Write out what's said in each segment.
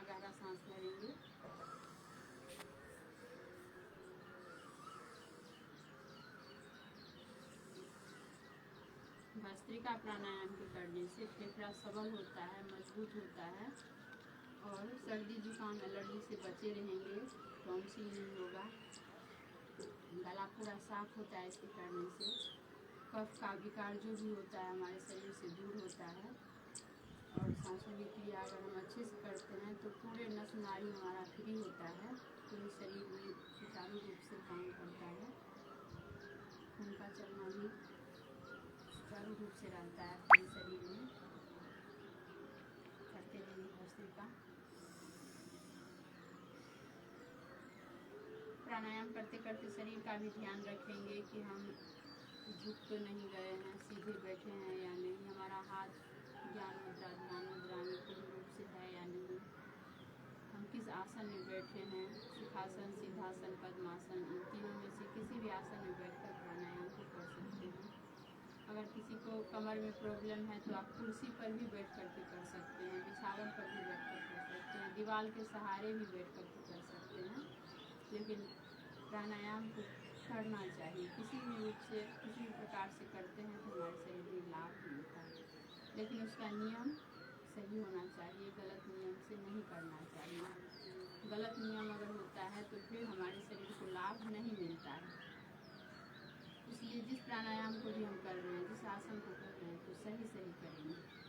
गहरा सांस भरेंगे। भस्त्रिका प्राणायाम के करने से फेफड़ा सबल होता है, मजबूत होता है और सर्दी जुकाम एलर्जी से बचे रहेंगे, टॉन्सिल नहीं होगा, गला पूरा साफ होता है इसके करने से, कफ का विकार जो भी होता है हमारे शरीर से दूर होता है। और सांसों की क्रिया अगर हम अच्छे से करते हैं तो पूरे नस नाड़ी हमारा फ्री होता है, पूरे शरीर में सुचारू रूप से काम करता है, खून का चलना भी सुचारू रूप से रहता है पूरे शरीर में। करते रहिए भस्त्रिका। प्राणायाम करते करते शरीर का भी ध्यान रखेंगे कि हम झुक तो नहीं गए हैं, सीधे बैठे हैं या नहीं, हमारा हाथ ज्ञान मुद्रा ध्यान मुद्रा में पूर्ण रूप से है या नहीं, हम किस आसन में बैठे हैं, सुखासन, सिद्धासन, पद्मासन, इन तीनों में से किसी भी आसन में बैठकर प्राणायाम को कर सकते हैं। अगर किसी को कमर में प्रॉब्लम है तो आप कुर्सी पर भी बैठ करके कर सकते हैं, बिछावन पर भी बैठ कर कर सकते हैं, दीवार के सहारे भी बैठ करके कर सकते हैं, लेकिन प्राणायाम को करना चाहिए। किसी भी रूप से किसी भी प्रकार से करते हैं तो हमारे शरीर में लाभ मिलता है, लेकिन उसका नियम सही होना चाहिए, गलत नियम से नहीं करना चाहिए। गलत नियम अगर होता है तो फिर हमारे शरीर को लाभ नहीं मिलता है। इसलिए जिस प्राणायाम को भी हम कर रहे हैं, जिस आसन को कर रहे हैं तो सही सही करेंगे।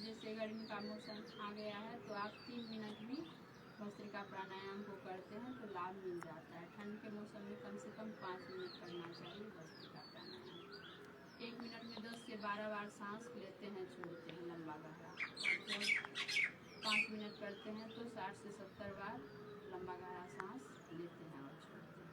जैसे गर्मी का मौसम आ गया है तो आप 3 मिनट भी भस्त्रिका प्राणायाम को करते हैं तो लाभ मिल जाता है। ठंड के मौसम में कम से कम 5 मिनट करना चाहिए भस्त्रिका प्राणायाम। 1 मिनट में 10 से 12 बार सांस लेते हैं, छोड़ते हैं लंबा गहरा, और जब 5 मिनट करते हैं तो 60 से 70 बार लंबा गहरा सांस लेते हैं और छोड़ते हैं।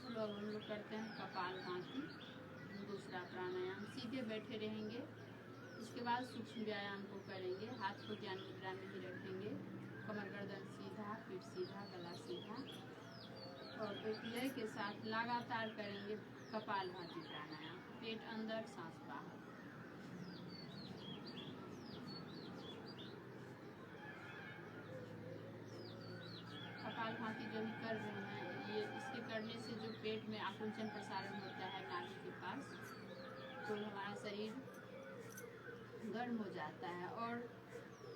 चलो अब हम लोग करते हैं कपालभाति, दूसरा प्राणायाम। सीधे बैठे रहेंगे, इसके बाद सूक्ष्म व्यायाम को करेंगे। हाथ को ज्ञान मुद्रा में ही रखेंगे, कमर गर्दन सीधा, पीठ सीधा, गला सीधा, और एक लय के साथ लगातार करेंगे कपालभाति प्राणायाम। पेट अंदर, सांस बाहर। कपालभाति जो भी कर रहे हैं, ये इसके करने से जो पेट में आकुंचन प्रसारण होता है नाभि के पास, तो हमारा शरीर गर्म हो जाता है और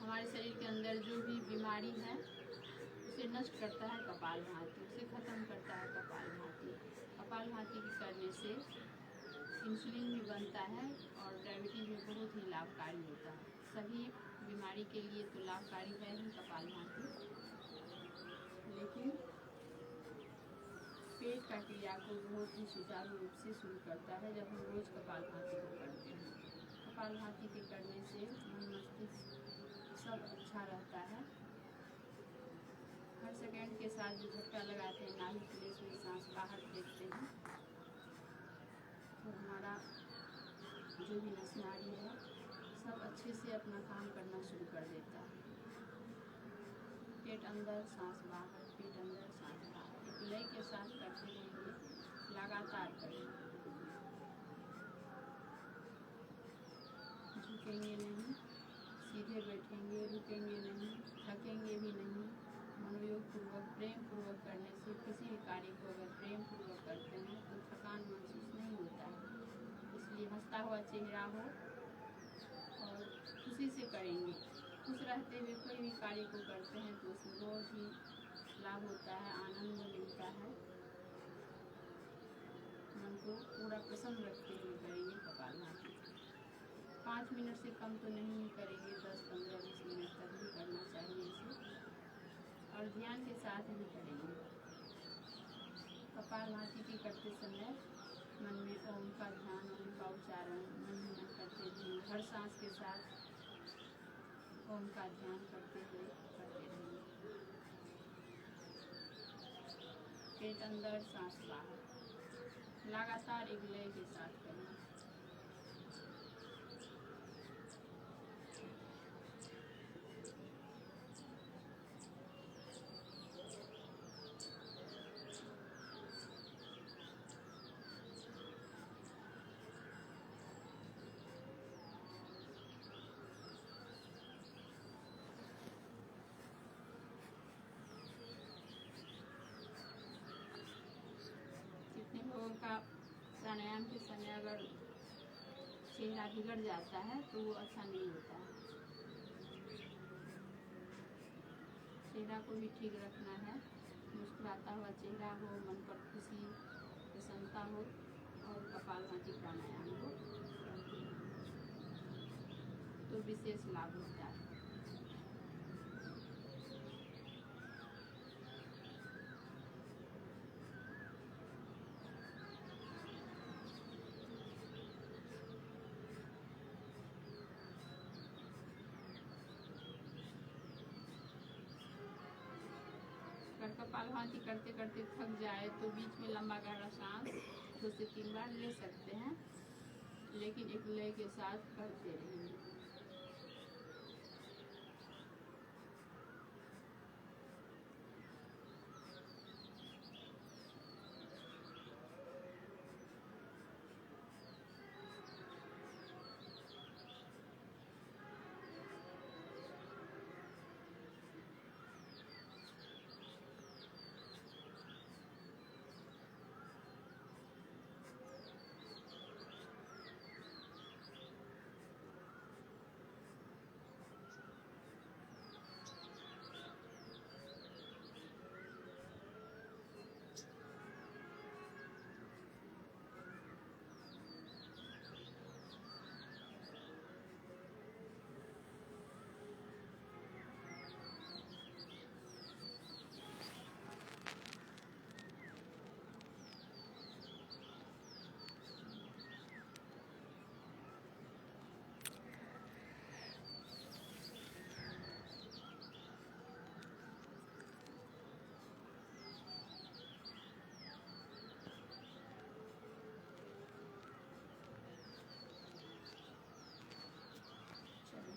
हमारे शरीर के अंदर जो भी बीमारी है उसे नष्ट करता है कपालभाति, उसे खत्म करता है कपालभाति। कपालभाति के करने से इंसुलिन भी बनता है और डायबिटीज में बहुत ही लाभकारी होता है। सभी बीमारी के लिए तो लाभकारी है ही कपालभाति, लेकिन पेट का क्रिया को बहुत ही सुचारू रूप से शुरू करता है जब हम रोज कपालभाति को करते हैं। कपालभाति के करने से मन मस्तिष्क सब अच्छा रहता है। हर सेकेंड के साथ जो झटका लगाते हैं नाभि प्लेस में सांस बाहर फेंकते हैं तो हमारा जो भी नस नाड़ी है सब अच्छे से अपना काम करना शुरू कर देता है। पेट अंदर, सांस बाहर, पेट अंदर, सांस बाहर, एक लय के साथ करते रहेंगे, लगातार करेंगे। झुकेंगे नहीं, सीधे बैठेंगे, रुकेंगे नहीं, थकेंगे भी नहीं। मनोयोग पूर्वक, प्रेम पूर्वक करने से किसी भी कार्य को अगर प्रेम पूर्वक करते हैं तो थकान महसूस नहीं होता है। इसलिए हंसता हुआ चेहरा हो और खुशी से करेंगे। खुश रहते हुए कोई भी कार्य को करते हैं तो उसमें बहुत ही लाभ होता है, आनंद मिलता है। मन को पूरा प्रसन्न रखते हुए करेंगे कपालभाति। 5 मिनट से कम तो नहीं ही करेंगे, 10, 15, 20 मिनट तक भी करना चाहिए इसे, और ध्यान के साथ ही करेंगे। कपालभाति की करते समय मन में ओम का ध्यान, ओम का उच्चारण मन ही मन करते हुए हर सांस के साथ ओम का ध्यान करते हुए करते रहिए। पेट अंदर, सांस बाहर, लगातार एक लय के साथ करना। का प्राणायाम के समय अगर चेहरा बिगड़ जाता है तो वो अच्छा नहीं होता है। चेहरा को भी ठीक रखना है, मुस्कुराता हुआ चेहरा हो, मन पर खुशी प्रसन्नता हो और कपालभाति प्राणायाम हो तो विशेष लाभ होता है। अगर कपालभाति करते करते थक जाए तो बीच में लंबा गहरा सांस 2 से 3 बार ले सकते हैं, लेकिन एक लय के साथ करते रहेंगे।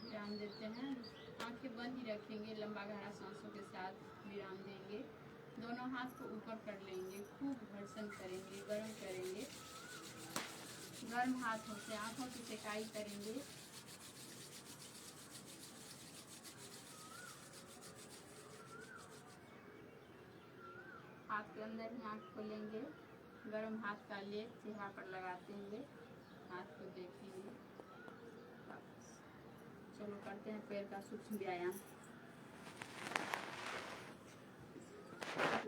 विराम देते हैं, आंखें बंद ही रखेंगे, लंबा गहरा सांसों के साथ विराम देंगे। दोनों हाथ को ऊपर कर लेंगे, खूब घर्षण करेंगे, गर्म करेंगे। गर्म हाथों से आंखों की सिकाई करेंगे। हाथ के अंदर ही आंख खोलेंगे, गर्म हाथ का लेप चेहरा पर लगाते हुए हाथ को देखेंगे। चलो करते हैं पैर का सूक्ष्म व्यायाम।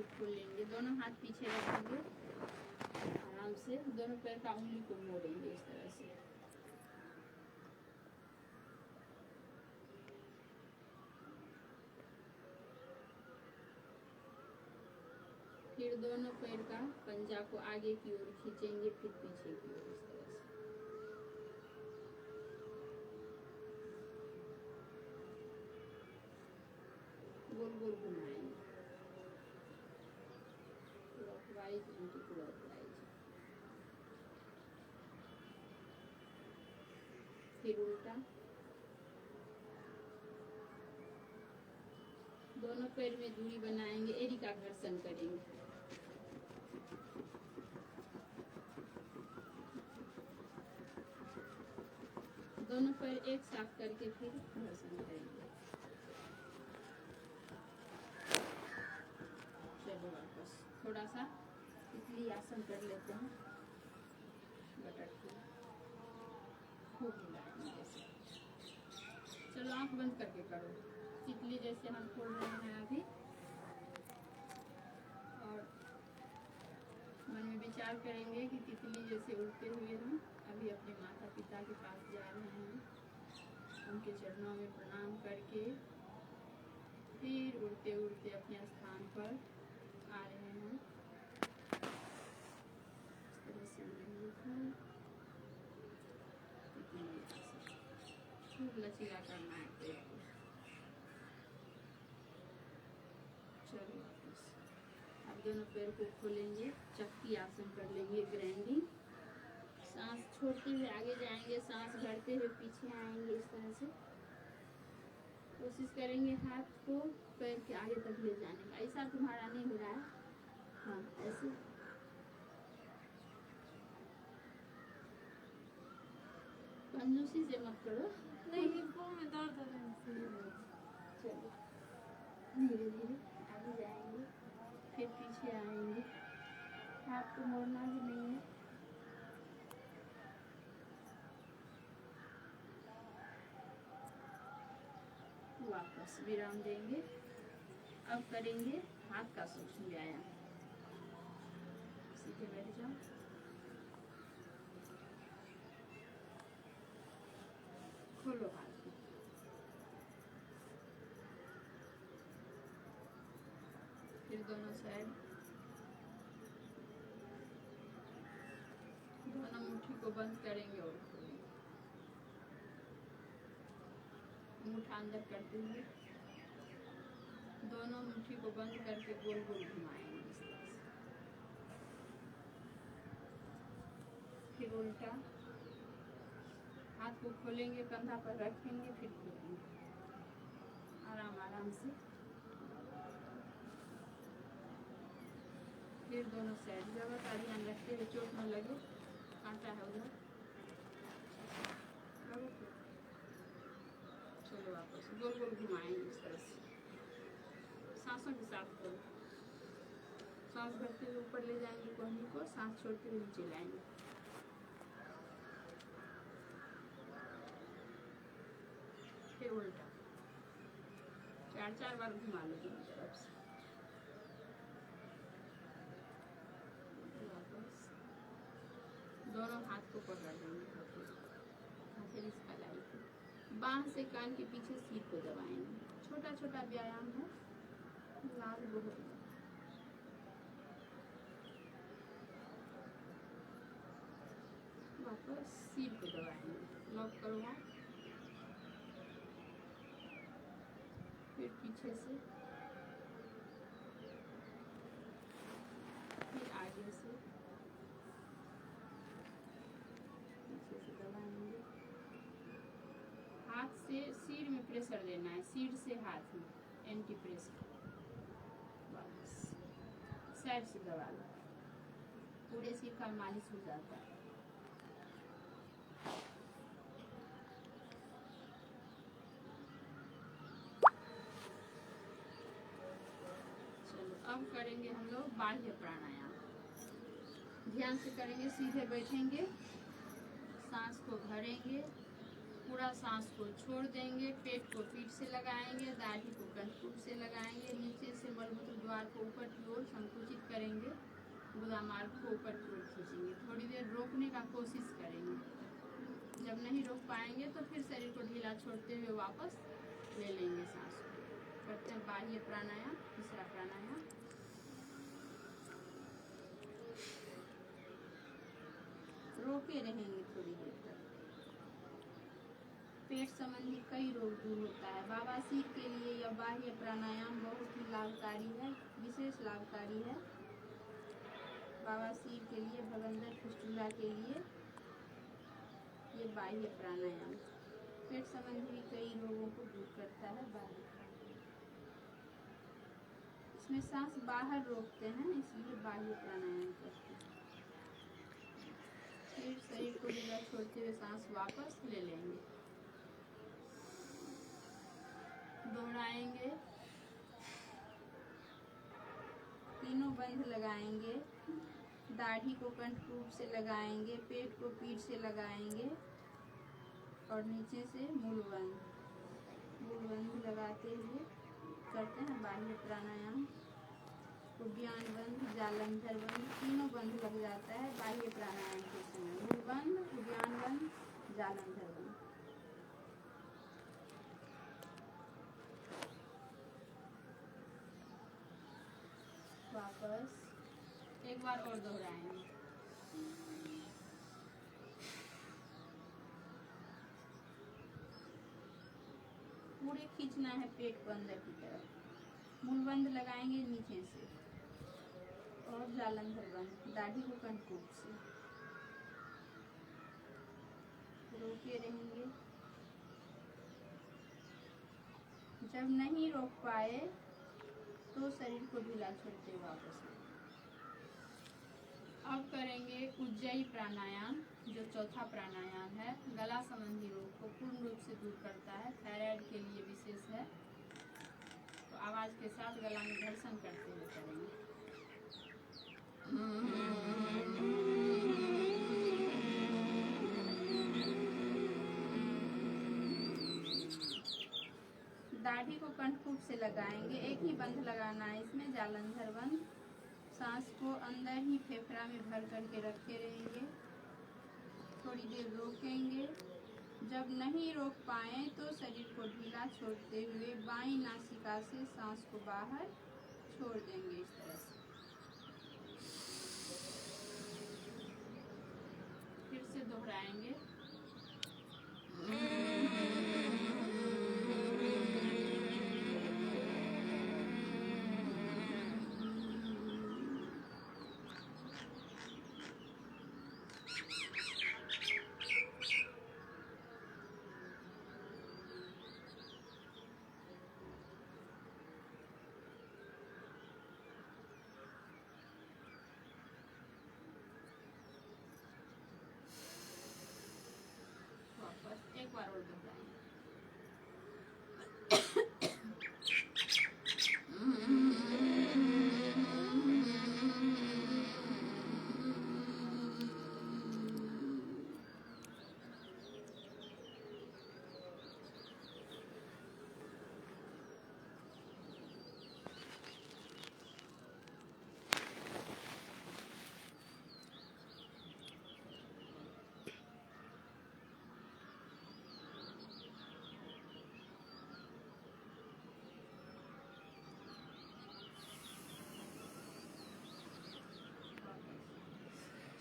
खोल लेंगे, दोनों हाथ पीछे रखेंगे, आराम से दोनों पैर का उंगली को मोड़ेंगे इस तरह से। फिर दोनों पैर का पंजा को आगे की ओर खींचेंगे, फिर पीछे की ओर इस तरह से। गोल गोल घुमाएंगे, क्लॉकवाइज एंटी क्लॉकवाइज। फिर उल्टा, दोनों पैर में दूरी बनाएंगे, एड़ी का घर्षण करेंगे। दोनों पैर एक साथ करके फिर घर्षण करेंगे। चलो वापस थोड़ा सा तितली आसन कर लेते हैं। बटरफ्लाई खूब हिलाएंगे जैसे। चलो आंख बंद करके करो, तितली जैसे हम खोल रहे हैं अभी। और मन में विचार करेंगे कि तितली जैसे उड़ते हुए हम अभी अपने माता पिता के पास जा रहे हैं, उनके चरणों में प्रणाम करके फिर उड़ते उड़ते अपने स्थान पर आ रहे हैं। इस तरह से खूब लचीला करना है पेट को। चलो अब दोनों पैर को खोलेंगे, चक्की आसन कर लेंगे, ग्राइंडिंग। सांस छोड़ते हुए आगे जाएंगे, सांस भरते हुए पीछे आएंगे। इस तरह से कोशिश करेंगे हाथ को पैर के आगे तक ले जाने का। ऐसा तुम्हारा नहीं हो रहा है, हाँ ऐसे। कंजूसी से मत करो, नहीं वो में दर्द है। चलो धीरे धीरे आगे जाएंगे, फिर पीछे आएंगे। हाथ को मोड़ना भी नहीं है। वापस विराम देंगे। अब करेंगे हाथ का सूक्ष्म व्यायाम। सीधे बैठ जाओ, खोलो हाथ को, फिर दोनों साइड, दोनों मुट्ठी को बंद करेंगे और खोलेंगे। मुट्ठा अंदर करते हुए दोनों मुट्ठी को बंद करके गोल गोल घुमाएंगे इस तरह से। फिर उल्टा हाथ को खोलेंगे, कंधा पर रखेंगे, फिर खोलेंगे आराम आराम से। फिर दोनों साइड जगह का ध्यान रखते हुए, चोट न लगे, कांटा है उधर। चलो वापस गोल गोल घुमाएंगे इस तरह से। सांसों के साथ करो, सांस भरते हुए ऊपर ले जाएंगे कोहनी को, सांस छोड़ते हुए नीचे लाएंगे। फिर उल्टा 4-4 बार घुमा लो दोनों तरफ से। वापस दोनों हाथ को पकड़ लेंगे, फिर इसका लाइट बांह से कान के पीछे सीट को दबाएंगे। छोटा छोटा व्यायाम है, लाभ बहुत है। वापस सीट को दबाएंगे, लॉक करो हाथ, फिर पीछे से, फिर आगे से, पीछे से दबाएंगे। हाथ से सिर में प्रेशर देना है, सिर से हाथ में एंटी प्रेशर। बस साइड से दबा लो, पूरे सिर का मालिश हो जाता है। चलो अब करेंगे हम लोग बाह्य प्राणायाम। ध्यान से करेंगे, सीधे बैठेंगे, सांस को भरेंगे, पूरा सांस को छोड़ देंगे, पेट को पीठ से लगाएंगे, दाढ़ी को कंठकूट से लगाएंगे, नीचे से मलमूत्र द्वार को ऊपर की ओर संकुचित करेंगे, गुदा मार्ग को ऊपर की ओर खींचेंगे। थोड़ी देर रोकने का कोशिश करेंगे, जब नहीं रोक पाएंगे तो फिर शरीर को ढीला छोड़ते हुए वापस ले लेंगे सांस को। करते हैं बाह्य प्राणायाम, तीसरा प्राणायाम। रोके रहेंगे थोड़ी देर तक। पेट संबंधी कई रोग दूर होता है। बवासीर के लिए यह बाह्य प्राणायाम बहुत ही लाभकारी है, विशेष लाभकारी है। बवासीर के लिए, भगंदर फिस्टुला के लिए ये बाह्य प्राणायाम पेट संबंधी भी कई रोगों को दूर करता है। बाह्य इसमें सांस बाहर रोकते हैं, इसलिए बाह्य प्राणायाम करते हैं। फिर शरीर को ढीला छोड़ते हुए सांस वापस ले लेंगे, दोहराएंगे, तीनों बंध लगाएंगे, दाढ़ी को कंठकूट से लगाएंगे, पेट को पीठ से लगाएंगे और नीचे से मूल बंद। लगाते हुए करते हैं बाह्य प्राणायाम। उद्यान बंद, जालंधर बंद, तीनों बंद लग जाता है बाह्य प्राणायाम के समय। मुंह बंद, उद्यान बंद, जालंधर बंद। वापस एक बार और दोहराएंगे। पूरे खींचना है पेट को अंदर की तरफ। मुंह बंद लगाएंगे नीचे से और जालंधर बंद, दाढ़ी को कंठकूप से रोके रहेंगे। जब नहीं रोक पाए तो शरीर को ढीला छोड़ते वापस। अब करेंगे उज्जयी प्राणायाम, जो चौथा प्राणायाम है। गला संबंधी रोग को पूर्ण रूप से दूर करता है, थायराइड के लिए विशेष है। तो आवाज के साथ गला में घर्षण करते हुए करेंगे। दाढ़ी को कंठकूप से लगाएंगे। एक ही बंद लगाना है इसमें, जालंधर बंद। सांस को अंदर ही फेफड़ा में भर करके रखे रहेंगे। थोड़ी देर रोकेंगे। जब नहीं रोक पाए तो शरीर को ढीला छोड़ते हुए बाईं नासिका से सांस को बाहर छोड़ देंगे इस तरह से। फिर से दोहराएंगे। एक बार और दोहराएंगे।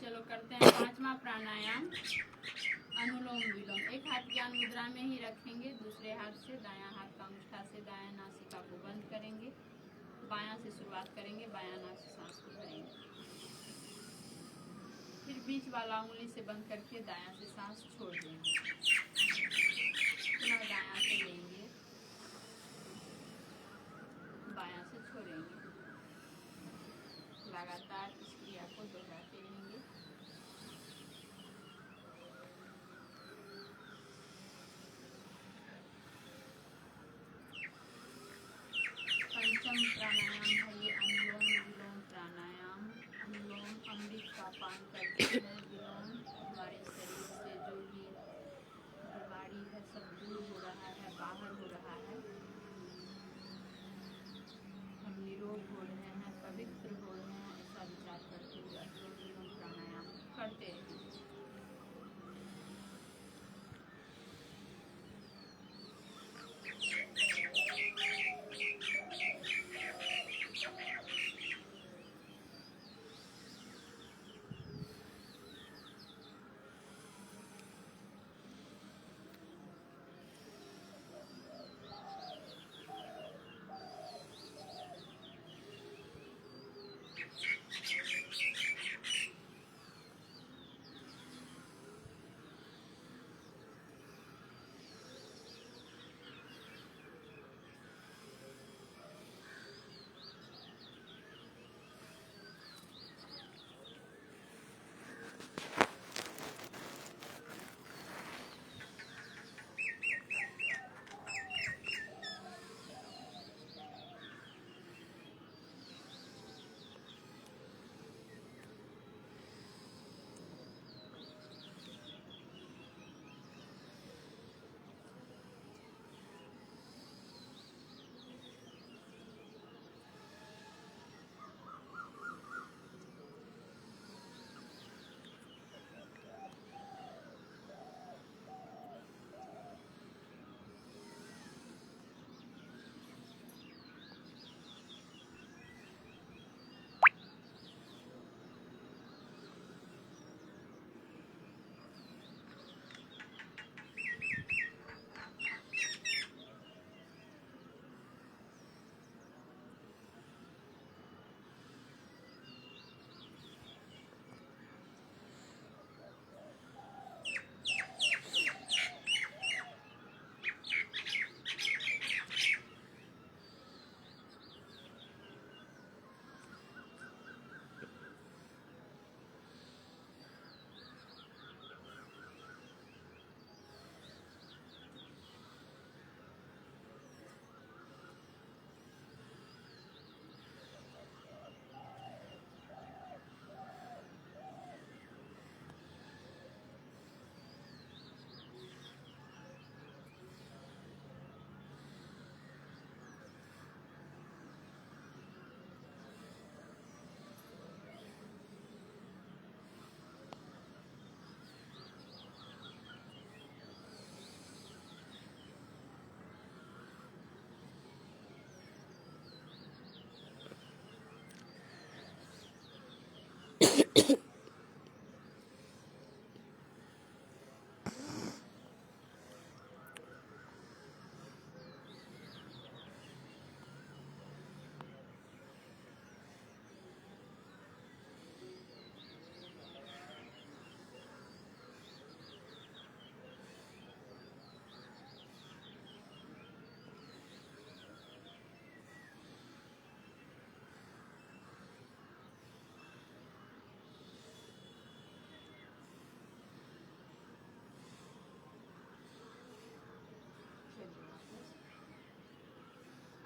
चलो करते हैं पांचवा प्राणायाम, अनुलोम विलोम। एक हाथ ज्ञान मुद्रा में ही रखेंगे, दूसरे हाथ से दायां हाथ का अंगूठा से दायां नासिका को बंद करेंगे। बायां से शुरुआत करेंगे, बायां नाक से सांस को भरेंगे। फिर बीच वाला उंगली से बंद करके दायां से सांस छोड़ देंगे। पुनः दायां से लेंगे, बायां से छोड़ेंगे। लगातार इस क्रिया को दोहराते रहेंगे। पंचम प्राणायाम है ये अनुलोम विलोम प्राणायाम। अनुलोम अमृत का पान करते हैं, विलोम हमारे शरीर से जो भी बीमारी है सब दूर हो रहा है, बाहर हो रहा है। हम निरोग हो रहे हैं, पवित्र हो रहे हैं, ऐसा विचार करते हुए अनुलोम विलोम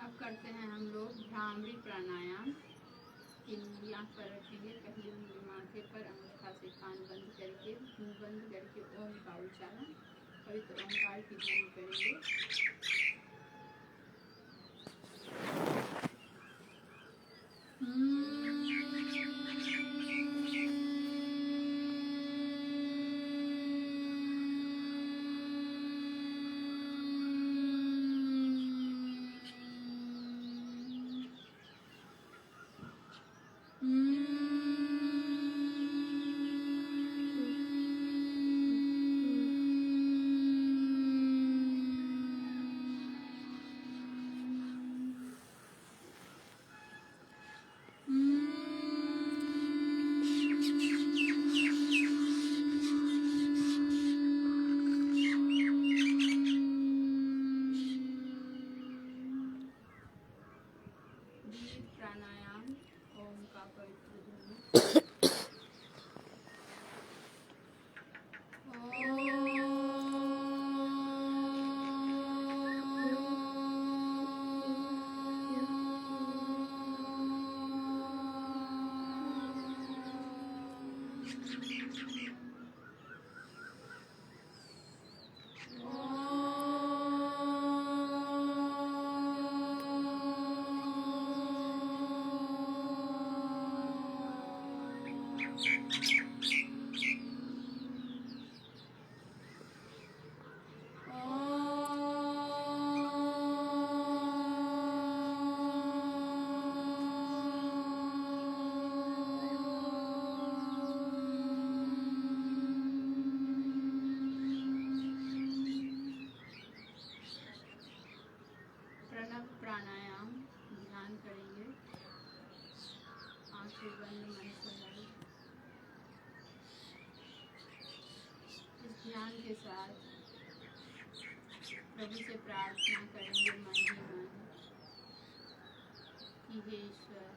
अब करते हैं हम लोग भ्रामरी प्राणायाम। इन आँख पर रखेंगे, पहली उंगली माथे पर, अंगूठा से कान बंद करके, मुंह बंद करके ओम का उच्चारण पवित्र ओंकार की ध्वनि करेंगे। प्राणायाम ओम का पवित्र ध्वनि। प्रणव प्राणायाम ध्यान करेंगे, आंखें बंद, मन सहल। इस ध्यान के साथ प्रभु से प्रार्थना करेंगे मन ही मन कि हे ईश्वर,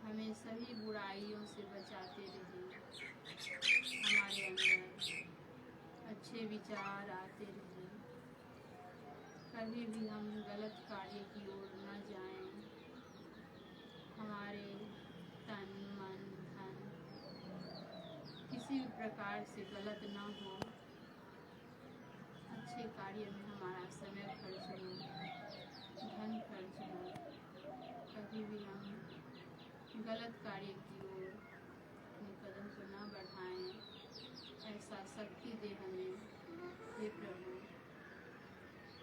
हमें सभी बुराइयों से बचाते रहिए, हमारे अंदर अच्छे विचार आते रहे, कभी भी हम गलत कार्य की ओर न जाएं, हमारे तन मन धन किसी भी प्रकार से गलत न हो, अच्छे कार्य में हमारा समय खर्च हो, धन खर्च हो, कभी भी हम गलत कार्य की ओर अपने कदम को न बढ़ाएं, ऐसा शक्ति दे हमें। हे प्रभु,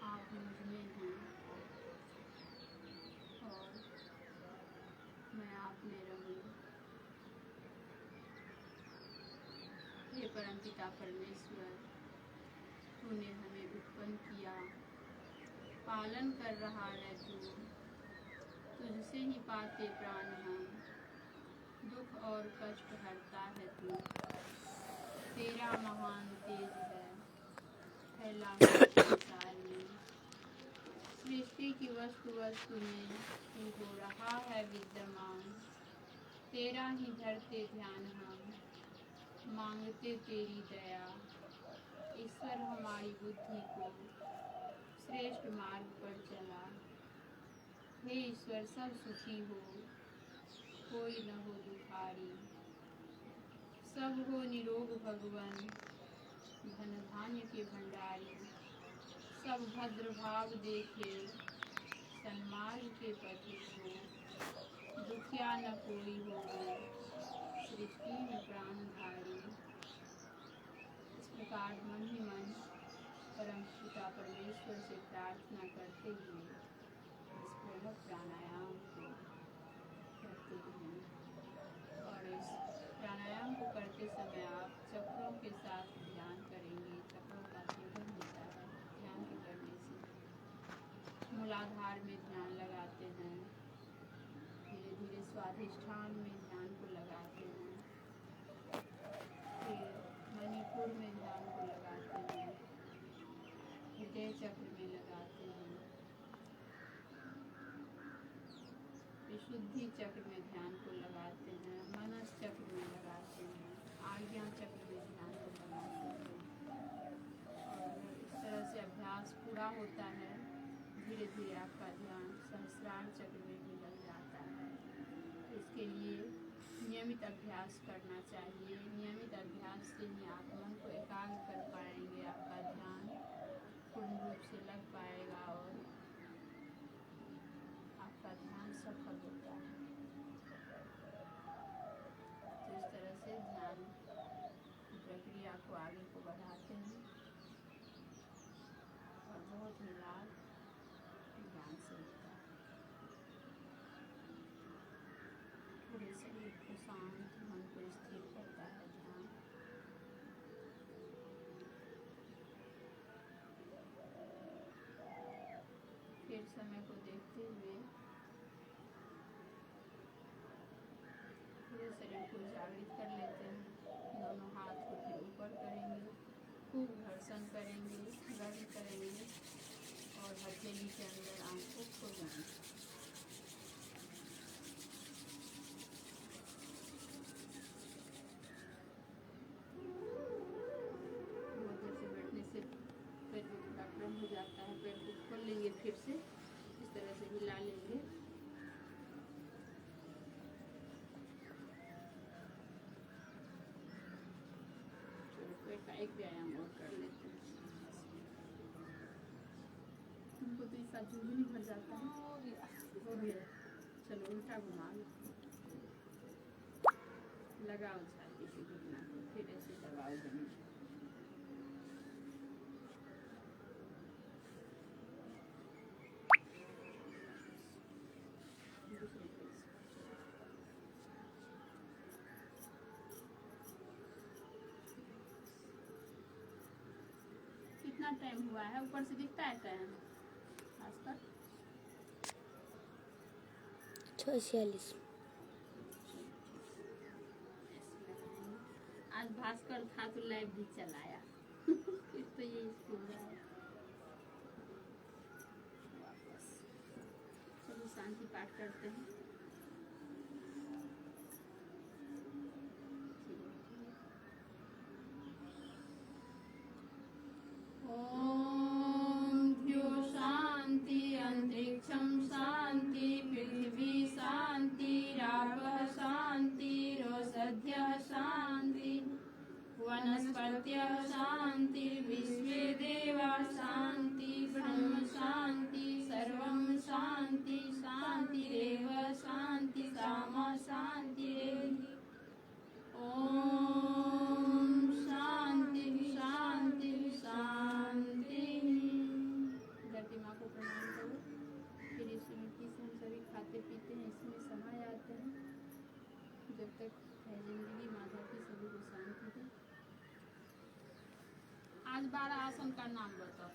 आप मुझ में हैं और मैं आप में रहूं। हे परमपिता परमेश्वर, तूने हमें उत्पन्न किया, पालन कर रहा है तू, तुझसे ही पाते प्राण हम, दुख और कष्ट हरता है तू, तेरा महान तेज है फैला है संसार में, सृष्टि की वस्तु वस्तु में तू हो रहा है विद्यमान, तेरा ही धरते ध्यान हम, मांगते तेरी दया। ईश्वर हमारी बुद्धि को श्रेष्ठ मार्ग पर चला। हे ईश्वर, सब सुखी हो, कोई न हो दुखारी, सब हो निरोग भगवन, धन धान्य के भंडारी, सब भद्र भाव देखे, सन्मार्ग के पथिक हो, दुखिया न कोई हो, सृष्टि में प्राणधारी। इस प्रकार मन ही मन परम पिता परमेश्वर से प्रार्थना करते हुए इस प्रणव प्राणायाम को करते हुए करते समय आप चक्रों के साथ ध्यान करेंगे। चक्रों का सेवन होता है ध्यान के करने से। मूलाधार में ध्यान लगाते हैं, धीरे धीरे स्वाधिष्ठान में ध्यान को लगाते हैं, फिर मणिपुर में ध्यान को लगाते हैं, हृदय चक्र में लगाते हैं, विशुद्धि चक्र में ध्यान को लगाते हैं, मनस चक्र में लगाते हैं, आज्ञा चक्र में ध्यान को लगाते हैं। और इस तरह से अभ्यास पूरा होता है, धीरे धीरे आपका ध्यान सहस्रार चक्र में भी लग जाता है। इसके लिए नियमित अभ्यास करना चाहिए। नियमित अभ्यास से ही आप मन को एकाग्र कर पाएंगे, आपका ध्यान पूर्ण रूप से लग पाएगा और आपका ध्यान सफल होता है। तो इस तरह से ध्यान की प्रक्रिया को आगे को बढ़ाते हैं और बहुत ही लाभ ध्यान से होता है। पूरे शरीर को शांत, मन को स्थिर करता है ध्यान। फिर समय को देखते हुए पूरे शरीर को जागृत कर लेते हैं। दोनों हाथ को फिर ऊपर करेंगे, खूब घर्षण करेंगे, गर्म करेंगे और हथेली के अंदर आँख को खोलेंगे। बहुत देर से बैठने से पैर को थोड़ा गर्म हो जाता है, पैर को खोल लेंगे, फिर से इस तरह से हिला लेंगे। पेट का एक व्यायाम और कर लेते हैं। तुमको तो इस साथ जूझ नहीं भर जाता है। हो गया। चलो उल्टा घुमा लो, लगाओ छाती से घुटना को, फिर ऐसे दबाओ जमीन। दूसरे पेज कितना टाइम हुआ है? ऊपर से दिखता है टाइम आसपास 6:46। आज भास्कर था तो लाइव भी चलाया। फिर तो ये स्कूल है वापस। चलो शांति पाठ करते हैं। ओम ध्यो शांति, अंतरिक्षम शांति, पृथ्वी शांति, रापः शांति, रोषध्यः शांति, वनस्पतयः शांति, विश्वे देवा शांति, ब्रह्म शांति, सर्वं शांति, शांतिरेव शांति, सामा शांतिरेधि। ओम शांति शांति शांति। धरती माँ को प्रणाम करो। फिर इस मिट्टी से हम सभी खाते पीते हैं, इसमें समा जाते हैं। जब तक है जिंदगी, माँ धरती सभी को शांति दे। आज 12 आसन का नाम बताओ।